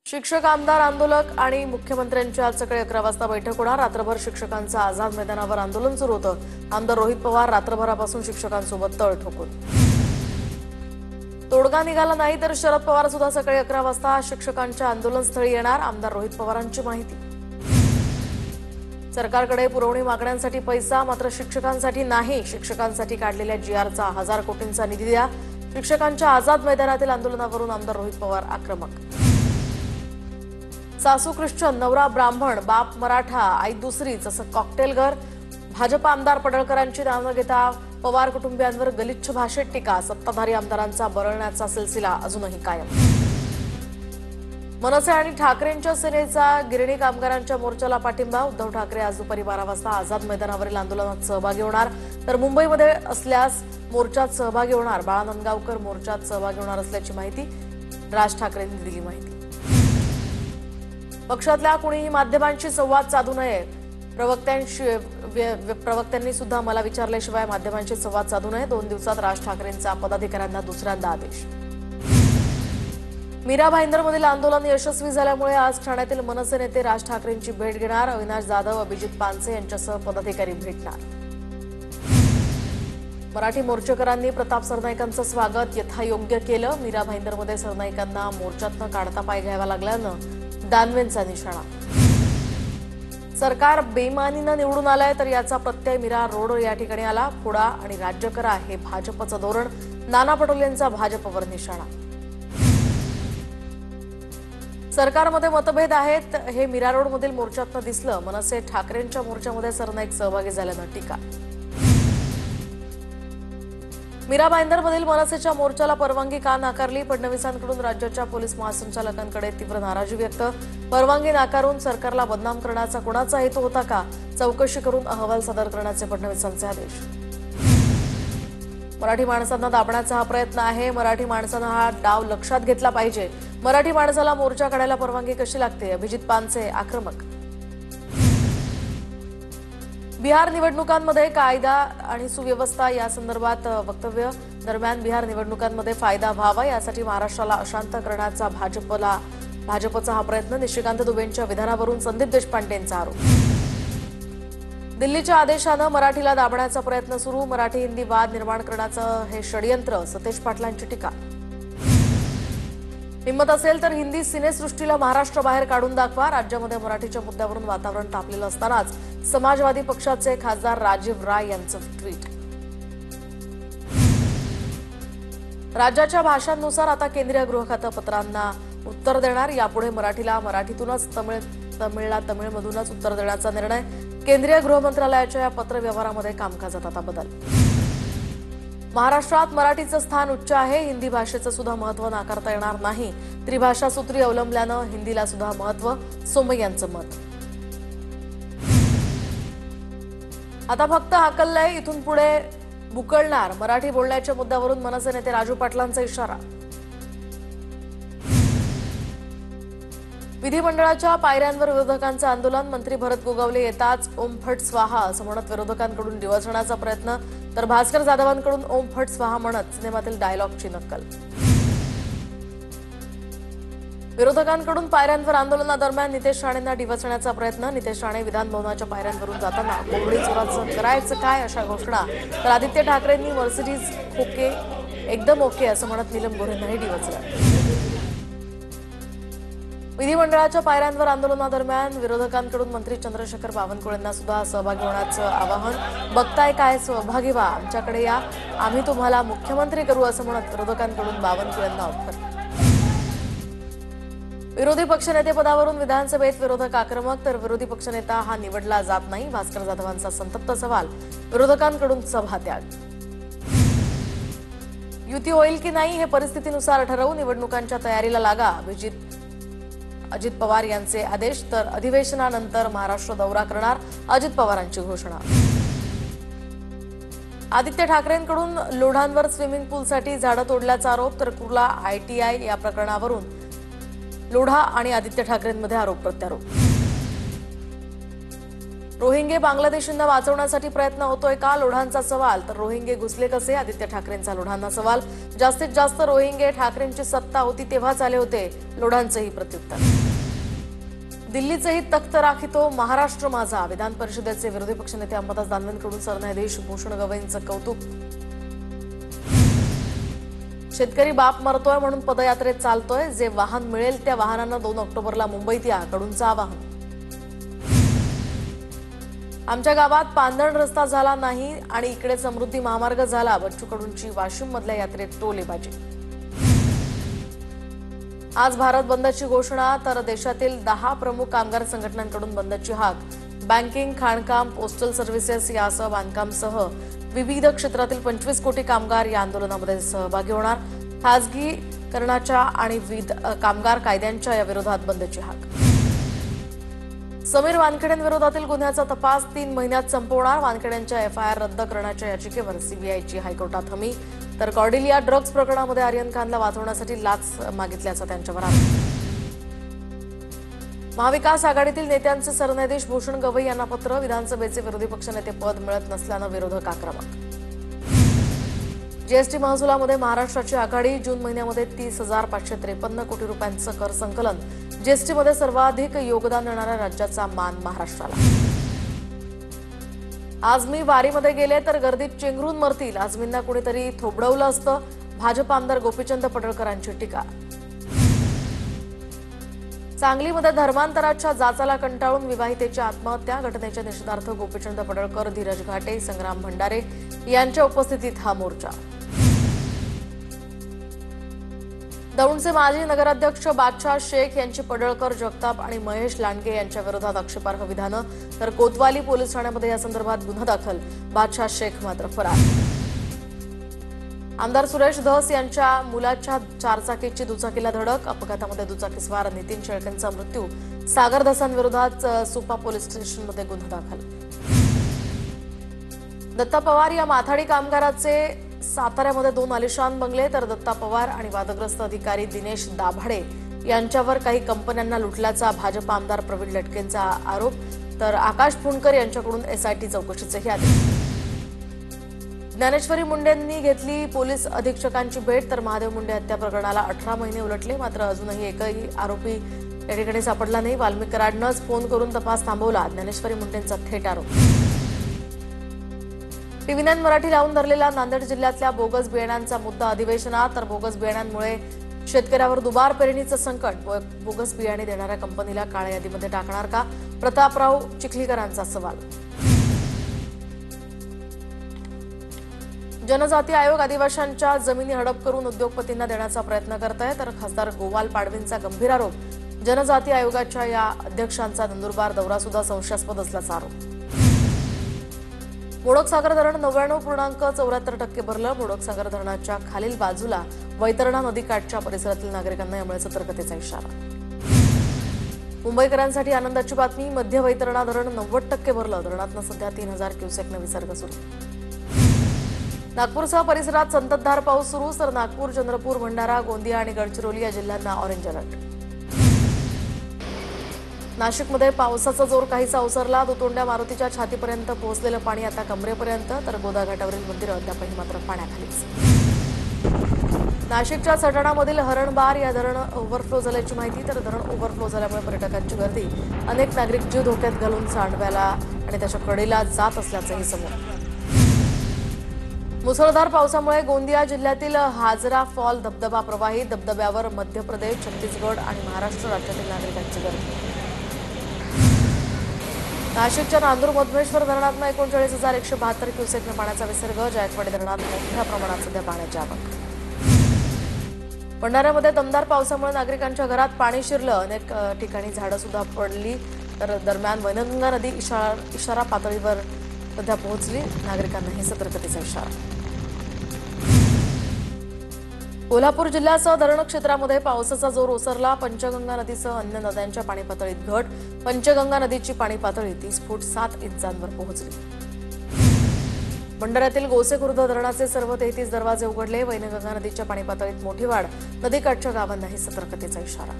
शिक्षक आमदार आंदोलक आणि मुख्यमंत्र्यांची आज सकाळी 11 वाजता बैठक होणार। रात्रभर शिक्षकांचं आझाद मैदानावर आंदोलन सुरू होतं। आमदार रोहित पवार रात्रभरापासून शिक्षकांसोबत तळ ठोकून तोडगा निघाला नाही तर शरद पवार सुद्धा सकाळी 11 वाजता शिक्षकांच्या आंदोलनस्थळी येणार। आमदार रोहित पवारांची माहिती। सरकारकडे पुरवणी मागण्यांसाठी पैसा मात्र शिक्षकांसाठी नाही। शिक्षकांसाठी काढलेल्या जीआरचा 1000 कोटींचा निधी द्या। शिक्षकांच्या आझाद मैदानातील आंदोलनावरून आमदार रोहित पवार आक्रमक। सासू ख्रिश्चन, नवरा ब्राह्मण, बाप मराठा, आई दुसरीच असं कॉकटेल घर। भाजप आमदार पडळकरांची नावं घेता पवार कुटुंबियांवर गलिच्छ भाषेत टीका। सत्ताधारी आमदारांचा बरळण्याचा सिलसिला अजूनही कायम। मनसे आणि ठाकरेंच्या सेनेचा गिरणी कामगारांच्या मोर्चाला पाठिंबा। उद्धव ठाकरे आज दुपारी 12 वाजता आझाद मैदानावरील आंदोलनात सहभागी होणार तर मुंबईमध्ये असल्यास मोर्चात सहभागी होणार। बाळा नंदगावकर मोर्चात सहभागी होणार असल्याची माहिती राज ठाकरेंनी दिली माहिती। पक्षातल्या कुणीही माध्यमांशी संवाद साधू नये। प्रवक्त्यांनी सुद्धा मला विचारल्याशिवाय माध्यमांशी संवाद साधू नये। 2 दिवसात राज ठाकरेंचा पदाधिकाऱ्यांना दुसऱ्यांदा आदेश। मीरा भाईंदरमधील आंदोलन यशस्वी झाल्यामुळे आज ठाण्यातील मनसे नेते राज ठाकरेंची भेट घेणार। अविनाश जाधव, अभिजित पानसे यांच्यासह पदाधिकारी भेटणार। मराठी मोर्चेकरांनी प्रताप सरनाईकांचं स्वागत यथायोग्य केलं। मीरा भाईंदरमध्ये सरनाईकांना मोर्चातनं काढता पाय घ्यावा लागल्यानं दानवेंचा निशाणा। सरकार बेईमानीनं निवडून आलंय तर याचा प्रत्यय मीरा रोड या ठिकाणी आला। फोडा आणि राज्य करा हे भाजपचं धोरण। नाना पटोलेंचा भाजपवर निशाणा। सरकारमध्ये मतभेद आहेत हे मीरा रोडमधील मोर्चातनं दिसलं। मनसे ठाकरेंच्या मोर्चामध्ये सरनाईक सहभागी झाल्यानं टीका। मीरा भाईंदरमधील मनसेच्या मोर्चाला परवानगी का नाकारली? फडणवीसांकडून राज्याच्या पोलीस महासंचालकांकडे तीव्र नाराजी व्यक्त। परवानगी नाकारून सरकारला बदनाम करण्याचा कोणाचा हेतू होता का? चौकशी करून अहवाल सादर करण्याचे फडणवीसांचे आदेश। मराठी माणसांना दाबण्याचा हा प्रयत्न आहे। मराठी माणसानं हा डाव लक्षात घेतला पाहिजे। मराठी माणसाला मोर्चा काढायला परवानगी कशी लागते? अभिजित पानसे आक्रमक। बिहार निवडणुकांमध्ये कायदा आणि सुव्यवस्था या संदर्भात वक्तव्य। दरम्यान बिहार निवडणुकांमध्ये फायदा व्हावा यासाठी महाराष्ट्राला अशांत करण्याचा भाजपचा हा प्रयत्न। निशिकांत दुबेंच्या विधानावरून संदीप देशपांडेंचा आरोप। दिल्लीच्या आदेशानं मराठीला दाबण्याचा प्रयत्न सुरू। मराठी हिंदी वाद निर्माण करण्याचं हे षडयंत्र। सतेज पाटलांची टीका। हिंमत असेल तर हिंदी सिनेसृष्टीला महाराष्ट्राबाहेर काढून दाखवा। राज्यामध्ये मराठीच्या मुद्द्यावरून वातावरण तापलेलं असतानाच समाजवादी पक्षाचे खासदार राजीव राय यांचं ट्विट। राज्याच्या भाषांनुसार आता केंद्रीय गृह खातं पत्रांना उत्तर देणार। यापुढे मराठीला मराठीतूनच, तमिळला तमिळमधूनच उत्तर देण्याचा निर्णय। केंद्रीय गृह मंत्रालयाच्या या पत्र व्यवहारामध्ये कामकाजात आता बदल। महाराष्ट्रात मराठीचं स्थान उच्च आहे। हिंदी भाषेचं सुद्धा महत्त्व नाकारता येणार नाही। त्रिभाषा सूत्री अवलंबल्यानं हिंदीला सुद्धा महत्त्व। सोमय्या यांचं मत। आता फक्त हाकललंय, इथून पुढे बुकळणार। मराठी बोलण्याच्या मुद्द्यावरून मनसे नेते राजू पाटलांचा इशारा। विधिमंडळाच्या पायऱ्यांवर विरोधकांचं आंदोलन। मंत्री भरत गोगावले येताच ओम फट स्वाहा असं म्हणत विरोधकांकडून डिवचण्याचा प्रयत्न तर भास्कर जाधवांकडून ओम फट स्वाहा म्हणत सिनेमातील डायलॉगची नक्कल। विरोधकांकडून पायऱ्यांवर आंदोलनादरम्यान नितेश राणेंना डिवचण्याचा प्रयत्न। नितेश राणे विधानभवनाच्या पायऱ्यांवरून जाताना कोंबडी चोराचं करायचं काय अशा घोषणा तर आदित्य ठाकरेंनी मर्सिडीज ओके एकदम ओके असं म्हणत नीलम गोऱ्हेंनाही डिवचलं। विधिमंडळाच्या पायऱ्यांवर आंदोलनादरम्यान विरोधकांकडून मंत्री चंद्रशेखर बावनकुळेंना सुद्धा सहभागी होण्याचं आवाहन। बघताय काय, सहभागी व्हा, आमच्याकडे या, आम्ही तुम्हाला मुख्यमंत्री करू असं म्हणत विरोधकांकडून बावनकुळेंना ऑफर। विरोधी पक्षनेतेपदावरून विधानसभेत विरोधक आक्रमक तर विरोधी पक्षनेता हा निवडला जात नाही। भास्कर जाधवांचा संतप्त सवाल। विरोधकांकडून सभात्याग। युती होईल की नाही हे परिस्थितीनुसार ठरवू। निवडणुकांच्या तयारीला लागा। अजित पवार यांचे आदेश तर अधिवेशनानंतर महाराष्ट्र दौरा करणार अजित पवारांची घोषणा। आदित्य ठाकरेंकडून लोढांवर स्विमिंग पूलसाठी झाडं तोडल्याचा आरोप तर कुर्ला ITI या प्रकरणावरून लोढा आणि आदित्य ठाकरेंमध्ये आरोप प्रत्यारोप। रोहिंगे बांगलादेशींना वाचवण्यासाठी प्रयत्न होतोय का, लोढांचा सवाल. तर रोहिंगे घुसले कसे, आदित्य ठाकरेंचा लोढांना सवाल. जास्तीत जास्त रोहिंगे ठाकरेंची सत्ता होती तेव्हाच आले होते, लोढांचंही प्रत्युत्तर. दिल्लीचेही तख्त राखितो महाराष्ट्र माझा, विधान परिषदेचे विरोधी पक्षनेते अंबादास दानवेंकडून सरन्यायाधीश भूषण गवईंचं कौतुक. शेतकरी बाप मरतोय म्हणून पदयात्रेत चालतोय, जे वाहन मिळेल त्या वाहनानं 2 ऑक्टोबरला मुंबईत या, कडूंचं आवाहन. आमच्या गावात पांधरण रस्ता झाला नाही आणि इकडे समृद्धी महामार्ग झाला, बच्चू कडूंची वाशिम मधल्या यात्रेत टोलेबाजी. आज भारत बंदची घोषणा, तर देशातील 10 प्रमुख कामगार संघटनांकडून बंदची हाक. बँकिंग, खाणकाम, पोस्टल सर्व्हिसेस यासह बांधकामसह विविध क्षेत्रातील 25 कोटी कामगार या आंदोलनामध्ये सहभागी होणार. खासगीकरणाच्या आणि विविध कामगार कायद्यांच्या या विरोधात बंदची हाक. समीर वानखेडेंविरोधातील गुन्ह्याचा तपास 3 महिन्यात संपवणार, वानखेडेंच्या एफआयआर रद्द करण्याच्या याचिकेवर सीबीआयची हायकोर्टात हमी. तर कॉर्डिलिया ड्रग्ज प्रकरणामध्ये आर्यन खानला वाचवण्यासाठी लाच मागितल्याचा त्यांच्यावर आरोप. महाविकास आघाडीतील नेत्यांचे सरन्यायाधीश भूषण गवई यांना पत्र, विधानसभेचे विरोधी पक्षनेते पद मिळत नसल्यानं विरोधक आक्रमक. जीएसटी महसुलामध्ये महाराष्ट्राची आघाडी, जून महिन्यामध्ये 30,553 कोटी रुपयांचं कर संकलन. जीएसटीमध्ये सर्वाधिक योगदान देणाऱ्या राज्याचा मान महाराष्ट्राला. आझमी वारीमध्ये गेले तर गर्दीत चेंगरून मरतील, आझमींना कुणीतरी थोबडवलं असतं, भाजप आमदार गोपीचंद पडळकरांची टीका. सांगलीमध्ये धर्मांतराच्या जाचाला कंटाळून विवाहितेची आत्महत्या, घटनेच्या निषेधार्थ गोपीचंद पडळकर, धीरज घाटे, संग्राम भंडारे यांच्या उपस्थितीत हा मोर्चा. दौंडचे माजी नगराध्यक्ष बादशाह शेख यांची पडळकर, जगताप आणि महेश लांडगे यांच्या विरोधात आक्षेपार्ह विधानं. तर कोतवाली पोलीस ठाण्यामध्ये या संदर्भात गुन्हा दाखल, बादशाह शेख मात्र फरार. आमदार सुरेश धस यांच्या मुलाच्या 4 चाकीची दुचाकीला धडक, अपघातामध्ये दुचाकीस्वार नितीन शेळकेंचा मृत्यू. सागर धसांविरोधात सुपा पोलीस स्टेशनमध्ये गुन्हा दाखल. दत्ता पवार या माथाडी कामगाराचे साताऱ्यामध्ये 2 आलिशान बंगले, तर दत्ता पवार आणि वादग्रस्त अधिकारी दिनेश दाभाडे यांच्यावर काही कंपन्यांना लुटल्याचा भाजप आमदार प्रवीण लटकेंचा आरोप. तर आकाश फुंडकर यांच्याकडून एसआयटी चौकशीचेही आदेश. ज्ञानेश्वरी मुंडेंनी घेतली पोलीस अधीक्षकांची भेट, तर महादेव मुंडे हत्या प्रकरणाला 18 महिने उलटले, मात्र अजूनही एकही आरोपी या ठिकाणी सापडला नाही. वाल्मिक कराडनंच फोन करून तपास थांबवला, ज्ञानेश्वरी मुंडेंचा थेट आरोप. टीव्ही9 मराठी लावून धरलेला नांदेड जिल्ह्यातल्या बोगस बियाण्यांचा मुद्दा अधिवेशनात, तर बोगस बियाण्यांमुळे शेतकऱ्यावर दुबार पेरणीचं संकट. बोगस बियाणे देणाऱ्या कंपनीला काळ्या यादीमध्ये टाकणार का, प्रतापराव चिखलीकरांचा सवाल. जनजाती आयोग आदिवासींच्या जमिनी हडप करून उद्योगपतींना देण्याचा प्रयत्न करत आहे, तर खासदार गोवाल पाडवींचा गंभीर आरोप. जनजाती आयोगाच्या या अध्यक्षांचा नंदुरबार दौरा सुद्धा संशयास्पद असल्याचा आरोप. मोडकसागर धरण 99.74% भरलं, मोडकसागर धरणाच्या खालील बाजूला वैतरणा नदीकाठच्या परिसरातील नागरिकांना यामुळे सतर्कतेचा इशारा. मुंबईकरांसाठी आनंदाची बातमी, मध्य वैतरणा धरण 90% भरलं, धरणातनं सध्या 3000 क्युसेकनं विसर्ग सुरू. नागपूरसह परिसरात संततधार पाऊस सुरू, तर नागपूर, चंद्रपूर, भंडारा, गोंदिया आणि गडचिरोली या जिल्ह्यांना ऑरेंज अलर्ट. नाशिकमध्ये पावसाचा जोर काहीसा ओसरला, दुतोंड्या मारुतीच्या छातीपर्यंत पोहोचलेलं पाणी आता कमरेपर्यंत, तर गोदा घाटावरील मंदिरं अद्यापही मात्र पाण्याखालीच. नाशिकच्या सटाणामधील हरणबार या धरण ओव्हरफ्लो झाल्याची माहिती, तर धरण ओव्हरफ्लो झाल्यामुळे पर्यटकांची गर्दी, अनेक नागरिक जीव धोक्यात घालून सांडव्याला आणि त्याच्या कडेला जात असल्याचंही समोर. मुसळधार पावसामुळे गोंदिया जिल्ह्यातील हाजरा फॉल धबधबा प्रवाहित, धबधब्यावर मध्य प्रदेश, छत्तीसगड आणि महाराष्ट्र राज्यातील नागरिकांची गर्दी. नाशिकच्या नांदूर मधमेश्वर धरणातनं 39,172 क्युसेकनं पाण्याचा विसर्ग, जायकवाडी धरणात मोठ्या प्रमाणात सध्या पाण्याची आवक. भंडाऱ्यामध्ये दमदार पावसामुळे नागरिकांच्या घरात पाणी शिरलं, अनेक ठिकाणी झाडं सुद्धा पडली, तर दरम्यान वैनगंगा नदी इशारा पातळीवर सध्या पोहोचली, नागरिकांनाही सतर्कतेचा इशारा. कोल्हापूर जिल्ह्यासह धरण क्षेत्रामध्ये पावसाचा जोर ओसरला, पंचगंगा नदीसह अन्य नद्यांच्या पाणी पातळीत घट, पंचगंगा नदीची पाणी पातळी 30 फूट 7 इंचांवर पोहोचली. भंडाऱ्यातील गोसेखुर्द धरणाचे सर्व 33 दरवाजे उघडले, वैनगंगा नदीच्या पाणी पातळीत मोठी वाढ, नदीकाठच्या गावांनाही सतर्कतेचा इशारा.